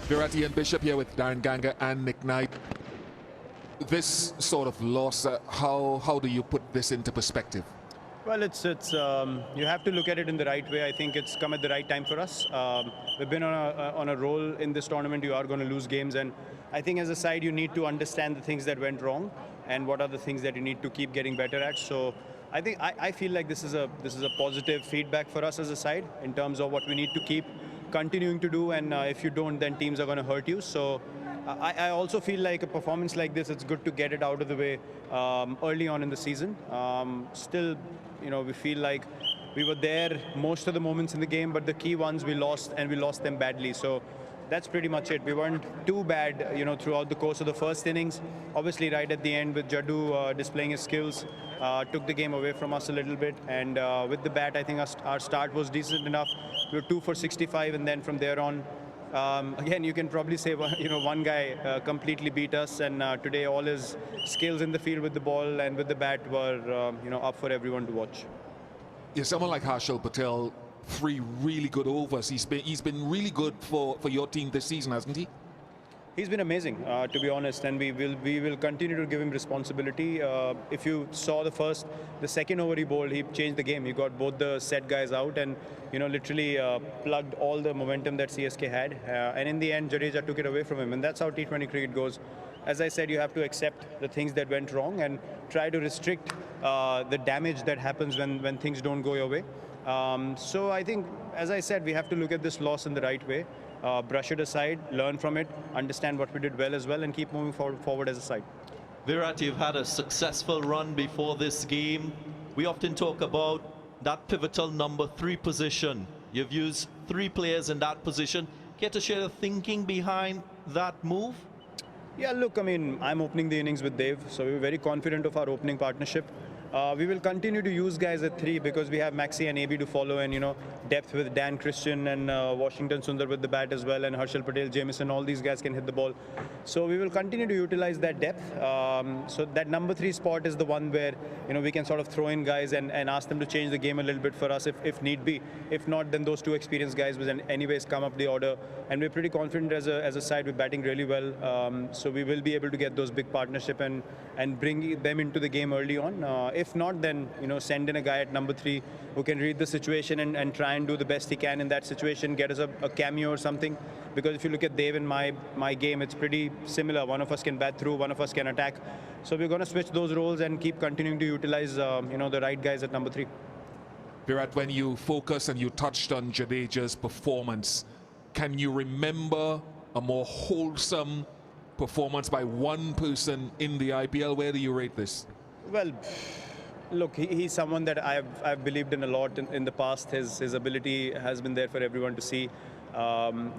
Virat Bishop here with Darren Ganga and Nick Knight. This sort of loss, how do you put this into perspective? Well, you have to look at it in the right way. I think it's come at the right time for us. We've been on a roll in this tournament. You are going to lose games, and I think as a side you need to understand the things that went wrong and what are the things that you need to keep getting better at. So I think I feel like this is a positive feedback for us as a side in terms of what we need to keep continuing to do, and if you don't, then teams are going to hurt you. So I also feel like a performance like this, it's good to get it out of the way early on in the season. Still, we feel like we were there most of the moments in the game, but the key ones we lost, and we lost them badly. So that's pretty much it. We weren't too bad, throughout the course of the first innings. Obviously, right at the end, with Jaddu displaying his skills, took the game away from us a little bit. And with the bat, I think our start was decent enough. We were 2 for 65, and then from there on, again, you can probably say, one guy completely beat us, and today all his skills in the field with the ball and with the bat were, up for everyone to watch. Yeah, someone like Harshal Patel, 3 really good overs. He's been really good for your team this season, hasn't he? He's been amazing, to be honest, and we will continue to give him responsibility. If you saw the second over he bowled, he changed the game. He got both the set guys out, and literally plugged all the momentum that CSK had. And in the end, Jadeja took it away from him, and that's how T20 cricket goes. As I said, you have to accept the things that went wrong and try to restrict the damage that happens when things don't go your way. So I think, as I said, we have to look at this loss in the right way. Brush it aside, learn from it, understand what we did well as well, and keep moving forward as a side. Virat, you've had a successful run before this game. We often talk about that pivotal number 3 position. You've used 3 players in that position. Care to share the thinking behind that move? Yeah, look, I mean, I'm opening the innings with Dave, so we're very confident of our opening partnership. We will continue to use guys at 3 because we have Maxi and AB to follow, and depth with Dan Christian and Washington Sundar with the bat as well, and Harshal Patel, Jamieson, all these guys can hit the ball. So we will continue to utilize that depth. So that number 3 spot is the one where we can sort of throw in guys and ask them to change the game a little bit for us if need be. If not, then those 2 experienced guys will anyways come up the order, and we're pretty confident as a side. We're batting really well, so we will be able to get those big partnership and bring them into the game early on. If not, then send in a guy at number 3 who can read the situation and try and do the best he can in that situation, get us a cameo or something. Because if you look at Dave and my game, it's pretty similar. One of us can bat through, one of us can attack. So we're going to switch those roles and keep continuing to utilize the right guys at number 3. Virat, when you focus and you touched on Jadeja's performance, can you remember a more wholesome performance by one person in the IPL? Where do you rate this? Well, look, he's someone that I've believed in a lot in the past. His ability has been there for everyone to see.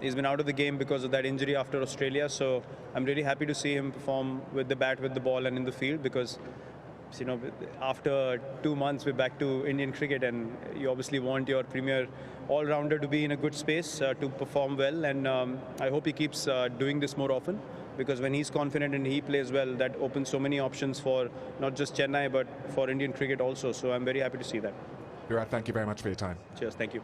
He's been out of the game because of that injury after Australia, so I'm really happy to see him perform with the bat, with the ball, and in the field, because after 2 months we're back to Indian cricket, and you obviously want your premier all-rounder to be in a good space to perform well, and I hope he keeps doing this more often. Because when he's confident and he plays well, that opens so many options for not just Chennai, but for Indian cricket also. So I'm very happy to see that. Virat, thank you very much for your time. Cheers, thank you.